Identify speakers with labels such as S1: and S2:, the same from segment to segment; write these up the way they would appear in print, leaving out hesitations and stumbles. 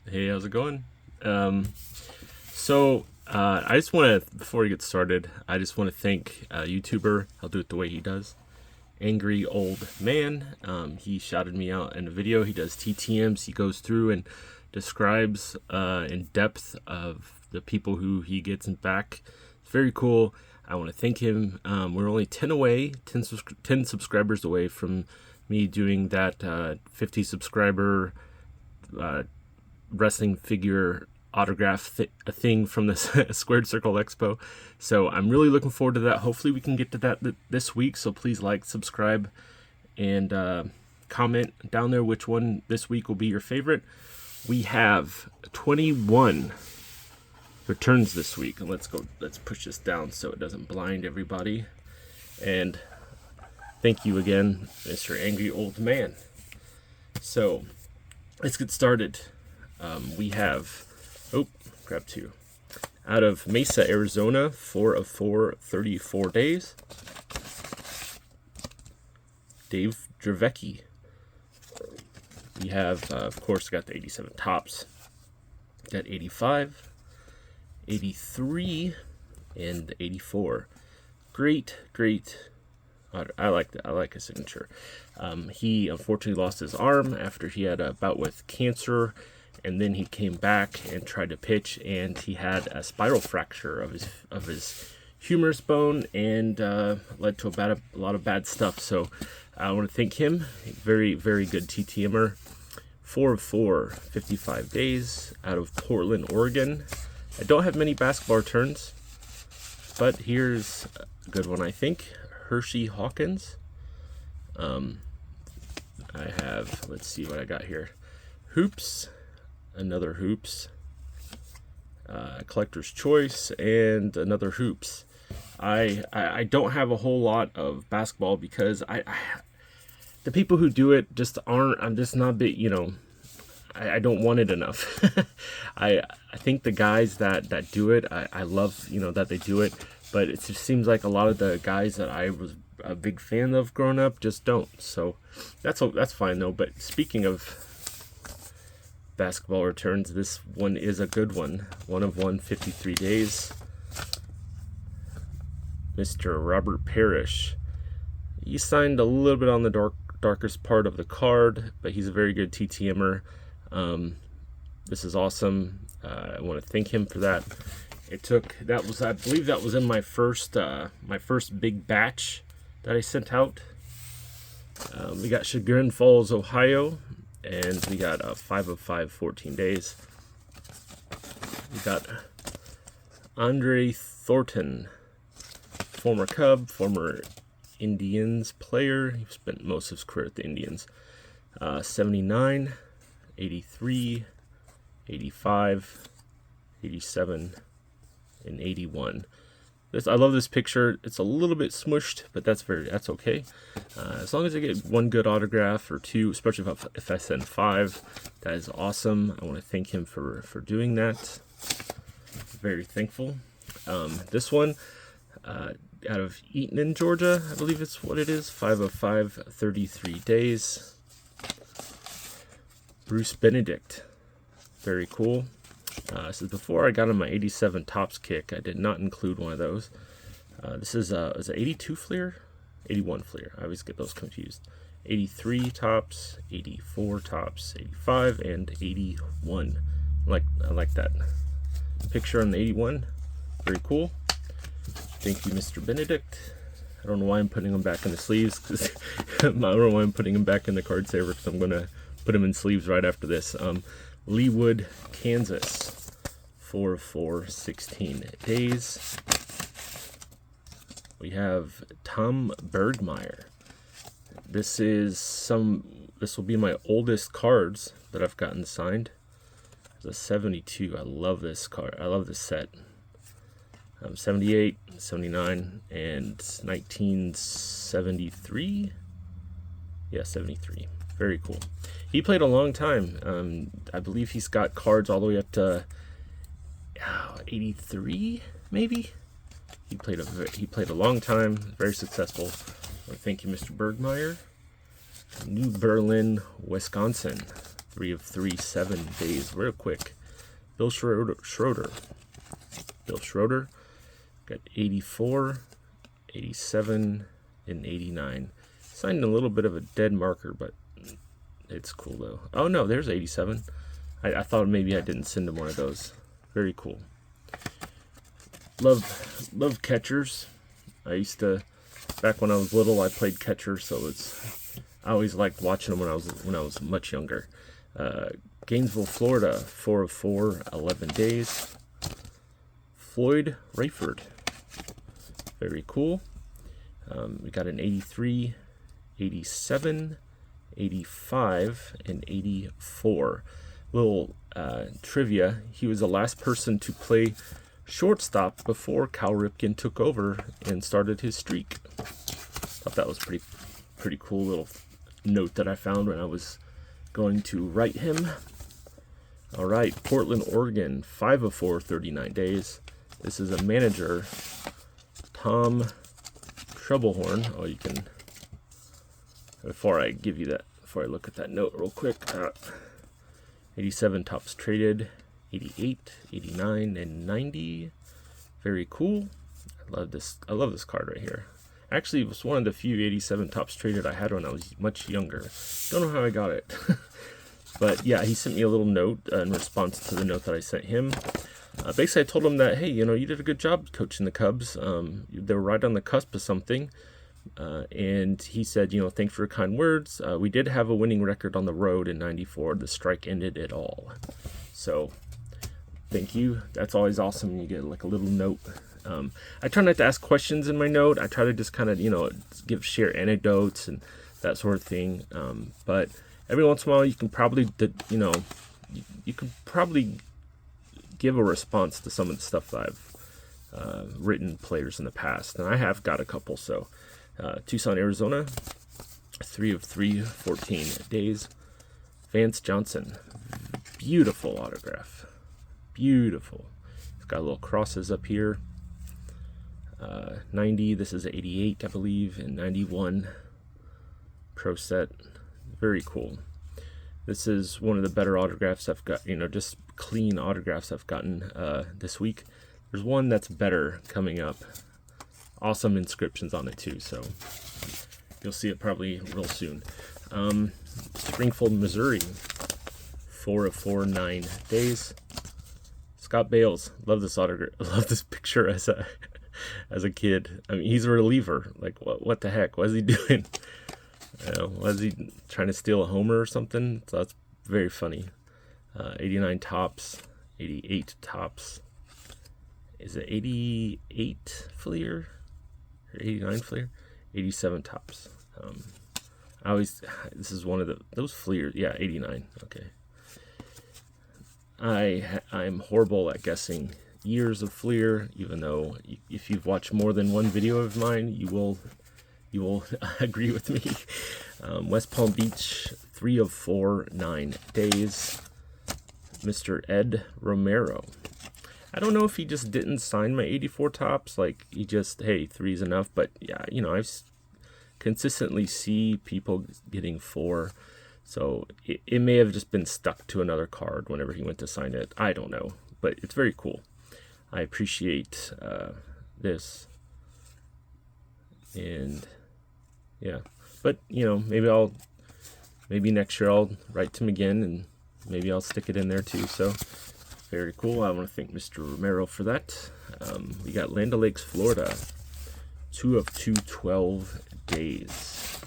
S1: Hey, how's it going? I just want to, before we get started, I just want to thank YouTuber. I'll do it the way he does. Angry Old Man. He shouted me out in a video. He does TTMs. He goes through and describes in depth of the people who he gets back. It's very cool. I want to thank him. We're only 10 away, 10 subscribers away from me doing that 50 subscriber wrestling figure autograph thing from the Squared Circle Expo. So I'm really looking forward to that. Hopefully we can get to that this week. So please like, subscribe, and comment down there which one this week will be your favorite. We have 21 returns this week. And let's push this down so it doesn't blind everybody. And thank you again, Mr. Angry Old Man. So let's get started. We have, grab two. Out of Mesa, Arizona, 4 of 4, 34 days. Dave Dravecky. We have, of course, got the 87 tops. Got 85, 83, and 84. Great. I like that. I like his signature. He unfortunately lost his arm after he had a bout with cancer. And then he came back and tried to pitch, and he had a spiral fracture of his humerus bone, and led to a lot of bad stuff. So I want to thank him. Very, very good TTMer. 4 of 4, 55 days, out of Portland, Oregon. I don't have many basketball returns, but here's a good one, I think. Hershey Hawkins. I have, let's see what I got here. Hoops. Another Hoops, Collector's Choice, and another Hoops. I don't have a whole lot of basketball because the people who do it just aren't. I'm just not big. I don't want it enough. I think the guys that do it, I love that they do it, but it just seems like a lot of the guys that I was a big fan of growing up just don't. So that's fine though. But speaking of basketball returns, this one is a good one. 1 of 1, 53 days. Mr. Robert Parish. He signed a little bit on the darkest part of the card, but he's a very good TTMer. This is awesome. I want to thank him for that. I believe that was in my first big batch that I sent out. We got Chagrin Falls, Ohio. And we got 5 of 5, 14 days. We got Andre Thornton, former Cub, former Indians player. He spent most of his career at the Indians. 79, 83, 85, 87, and 81. I love this picture. It's a little bit smushed, but that's okay. As long as I get one good autograph or two, especially if I send 5, that is awesome. I want to thank him for doing that. Very thankful. This one, out of Eaton, Georgia, I believe it's what it is. 5 of 5, 33 days. Bruce Benedict. Very cool. This is before I got on my 87 tops kick. I did not include one of those. This is an 82 Fleer? 81 Fleer. I always get those confused. 83 tops, 84 tops, 85, and 81. I like that picture on the 81. Very cool. Thank you, Mr. Benedict. I don't know why I'm putting them back in the sleeves. I don't know why I'm putting them back in the card saver, because I'm going to put them in sleeves right after this. Leawood, Kansas, 4 of 4, 16 days. We have Tom Bergmeyer. This will be my oldest cards that I've gotten signed. It's a 72. I love this card. I love this set. 78, 79, and 1973. Yeah, 73. Very cool. He played a long time. I believe he's got cards all the way up to 83, maybe. He played a long time. Very successful. Thank you, Mr. Bergmeyer. New Berlin, Wisconsin. 3 of 3, 7 days, real quick. Bill Schroeder. Bill Schroeder got 84, 87, and 89. Signed a little bit of a dead marker, but it's cool though. Oh no, there's 87. I thought maybe I didn't send him one of those. Very cool. Love catchers. I used to, back when I was little, I played catcher, so I always liked watching them when I was much younger. Gainesville, Florida, 4 of 4, 11 days. Floyd Rayford. Very cool. We got an 83, 87, 85, and 84. Little trivia, he was the last person to play shortstop before Cal Ripken took over and started his streak. Thought that was pretty cool little note that I found when I was going to write him. All right, Portland, Oregon, 5 of 4, 39 days. This is a manager, Tom Trebelhorn. Oh, you can, before I look at that note real quick, 87 tops traded, 88, 89, and 90. Very cool. I love this card right here. Actually, it was one of the few 87 tops traded I had when I was much younger. Don't know how I got it. But yeah, he sent me a little note in response to the note that I sent him. Basically, I told him that, hey, you did a good job coaching the Cubs. They were right on the cusp of something. And he said, thanks for your kind words. We did have a winning record on the road in '94. The strike ended it all. So thank you. That's always awesome. You get like a little note. I try not to ask questions in my note. I try to just kind of, share anecdotes and that sort of thing. But every once in a while, you can probably, give a response to some of the stuff that I've written players in the past. And I have got a couple. So Tucson, Arizona, 3 of 3, 14 days. Vance Johnson, beautiful autograph. Beautiful. It's got little crosses up here. 90, this is 88, I believe, and 91 pro set. Very cool. This is one of the better autographs I've got, just clean autographs I've gotten this week. There's one that's better coming up. Awesome inscriptions on it too, so you'll see it probably real soon. Springfield, Missouri, 4 of 4, 9 days. Scott Bales, love this autograph. Love this picture as a kid. I mean, he's a reliever. Like, what the heck? What is he doing? Was he trying to steal a homer or something? So that's very funny. 89 tops, 88 tops. Is it 88 Fleer? Or 89 Fleer? 87 tops. This is one of those Fleers. Yeah, 89. Okay. I'm horrible at guessing years of Fleer, even though if you've watched more than one video of mine, you will agree with me. West Palm Beach, 3 of 4, 9 days. Mr. Ed Romero. I don't know if he just didn't sign my 84 tops, like he just, hey, 3's enough, but yeah, I've consistently see people getting 4, so it may have just been stuck to another card whenever he went to sign it. I don't know, but it's very cool. I appreciate this, and yeah, but maybe next year I'll write to him again, and maybe I'll stick it in there too. So very cool. I want to thank Mr. Romero for that. We got Land O'Lakes, Florida, 2 of 2, 12 days.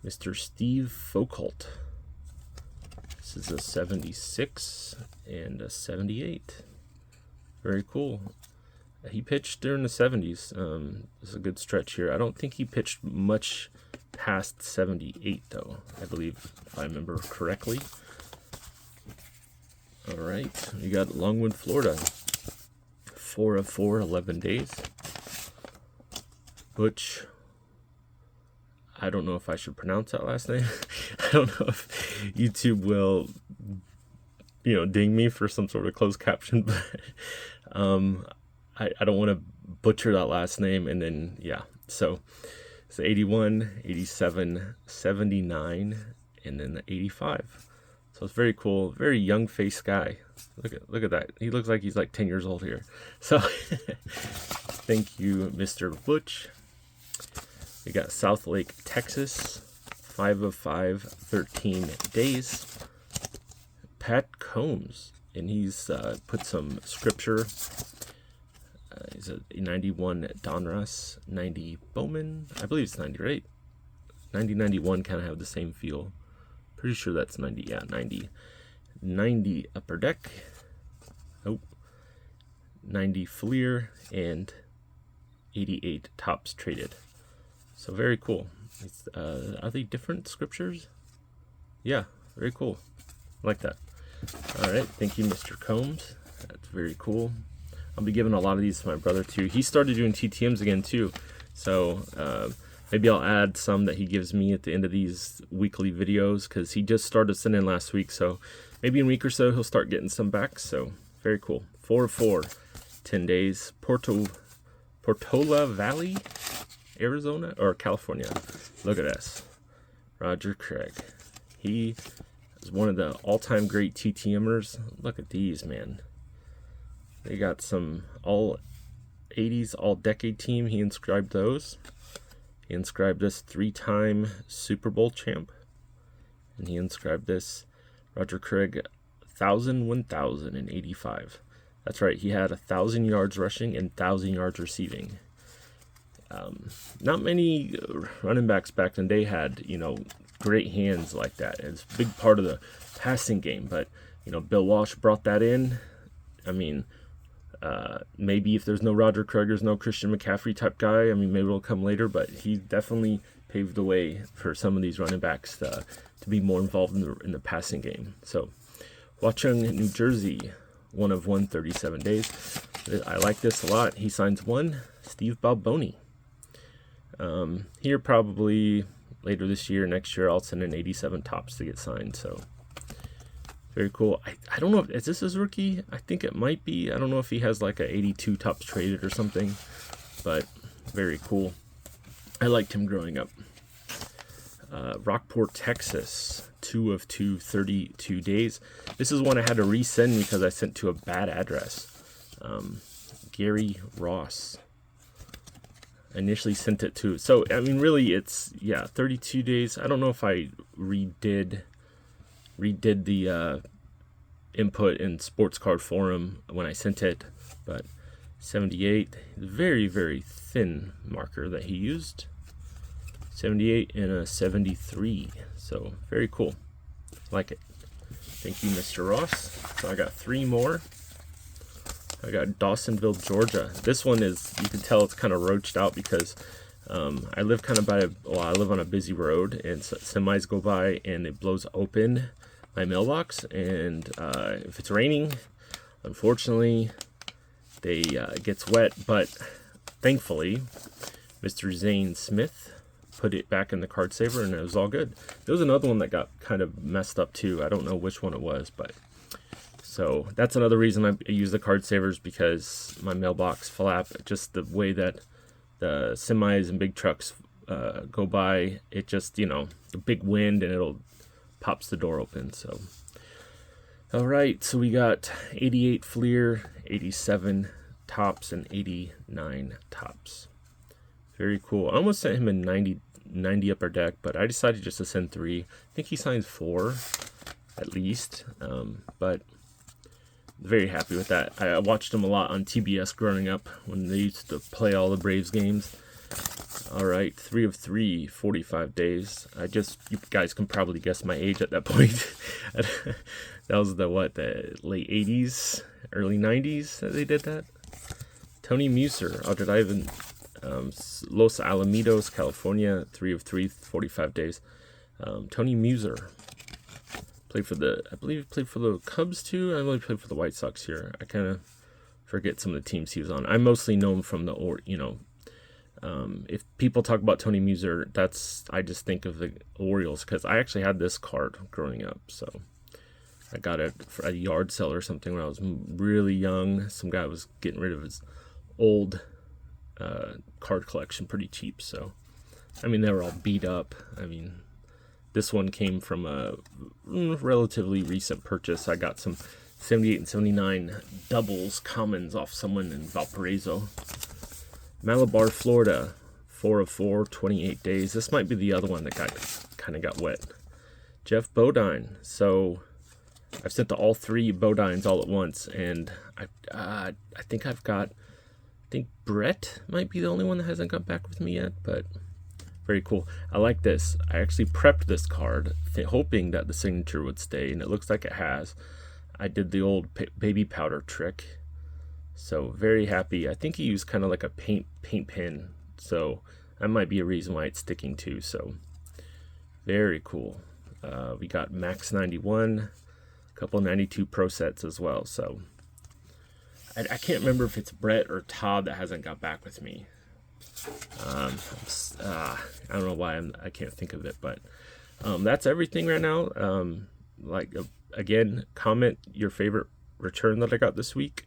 S1: Mr. Steve Foucault. This is a 76 and a 78. Very cool. He pitched during the 70s. This is a good stretch here. I don't think he pitched much past 78, though, I believe, if I remember correctly. All right, we got Longwood, Florida, 4 of 4, 11 days. Butch, I don't know if I should pronounce that last name. I don't know if YouTube will, ding me for some sort of closed caption, but I don't want to butcher that last name. And then, yeah, so it's 81, 87, 79, and then the 85. So it's very cool. Very young face guy. Look at that. He looks like he's like 10 years old here. So thank you, Mr. Butch. We got South Lake, Texas. 5 of 5, 13 days. Pat Combs. And he's put some scripture. He's a 91 Donruss, 90 Bowman. I believe it's 90, right? 90, 91 kind of have the same feel. Pretty sure that's 90. Yeah, 90. 90 Upper Deck. Oh. 90 Fleer. And 88 Tops Traded. So very cool. Are they different scriptures? Yeah, very cool. I like that. All right, thank you, Mr. Combs. That's very cool. I'll be giving a lot of these to my brother too. He started doing TTMs again too, so maybe I'll add some that he gives me at the end of these weekly videos, because he just started sending last week. So maybe in a week or so he'll start getting some back. So very cool. 4 of 4, 10 days. Portola Valley, Arizona or California. Look at this. Roger Craig. He is one of the all-time great TTMers. Look at these, man. They got some all 80s, all decade team. He inscribed those. He inscribed this 3-time Super Bowl champ. And he inscribed this Roger Craig 1,085. That's right. He had 1,000 yards rushing and 1,000 yards receiving. Not many running backs back then they had, great hands like that. It's a big part of the passing game. But, Bill Walsh brought that in. I mean, maybe if there's no Roger Craig, there's no Christian McCaffrey type guy. I mean, maybe it'll come later, but he definitely paved the way for some of these running backs to be more involved in the passing game. So, Watchung, New Jersey, 1 of 1, 37 days. I like this a lot. He signs one, Steve Balboni. Here probably later this year, next year, I'll send in 87 Tops to get signed. So very cool. I don't know, is this his rookie? I think it might be. I don't know if he has like a 82 Tops Traded or something, but very cool. I liked him growing up. Rockport, Texas, 2 of 2, 32 days. This is one I had to resend because I sent to a bad address. Gary Ross. I initially sent it to, so I mean really it's 32 days. I don't know if I redid the input in Sports Card Forum when I sent it, but 78, very, very thin marker that he used. 78 and a 73, so very cool. Like it. Thank you, Mr. Ross. So I got 3 more. I got Dawsonville, Georgia. This one is, you can tell it's kind of roached out because I live kind of I live on a busy road, and semis go by and it blows open my mailbox, and if it's raining, unfortunately, it gets wet, but thankfully, Mr. Zane Smith put it back in the card saver and it was all good. There was another one that got kind of messed up too. I don't know which one it was, but so that's another reason I use the card savers, because my mailbox flap, just the way that the semis and big trucks go by, it just, the big wind and it'll pops the door open. So, all right, so we got 88 Fleer, 87 Tops, and 89 Tops. Very cool. I almost sent him a 90 Upper Deck, but I decided just to send 3. I think he signs 4 at least, but very happy with that. I watched him a lot on TBS growing up when they used to play all the Braves games. All right, 3 of 3, 45 days. You guys can probably guess my age at that point. That was the late 80s, early 90s that they did that. Tony Muser, Los Alamitos, California, 3 of 3, 45 days. Tony Muser. I believe he played for the Cubs too. I really played for the White Sox here. I kind of forget some of the teams he was on. I mostly know him from if people talk about Tony Muser, I just think of the Orioles, because I actually had this card growing up. So I got it for a yard sale or something when I was really young. Some guy was getting rid of his old card collection pretty cheap. So, I mean, they were all beat up. I mean, This one came from a relatively recent purchase. I got some 78 and 79 doubles commons off someone in Valparaiso. Malabar, Florida, 4 of 4, 28 days. This might be the other one that kind of got wet. Jeff Bodine. So I've sent to all 3 Bodines all at once, and I think I think Brett might be the only one that hasn't got back with me yet, but very cool. I like this. I actually prepped this card hoping that the signature would stay, and it looks like it has. I did the old baby powder trick, so very happy. I think he used kind of like a paint pen, so that might be a reason why it's sticking too. So very cool. We got Max 91, a couple 92 Pro sets as well. So I can't remember if it's Brett or Todd that hasn't got back with me. I don't know why I can't think of it, but that's everything right now. Again, comment your favorite return that I got this week,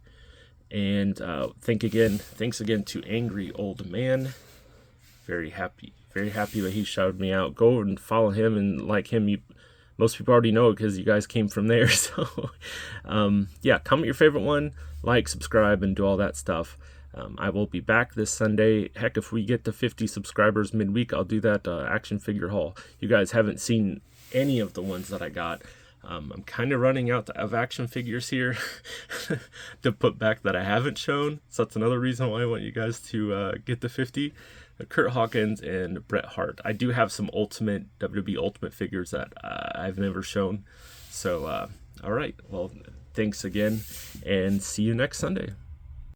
S1: and thanks again to Angry Old Man. Very happy that he shouted me out. Go and follow him and like him. Most people already know because you guys came from there. So yeah, comment your favorite one, like, subscribe, and do all that stuff. I will be back this Sunday. Heck, if we get to 50 subscribers midweek, I'll do that action figure haul. You guys haven't seen any of the ones that I got. I'm kind of running out of action figures here to put back that I haven't shown. So that's another reason why I want you guys to get to 50. Kurt Hawkins and Bret Hart. I do have some WWE Ultimate figures that I've never shown. So, all right. Well, thanks again, and see you next Sunday.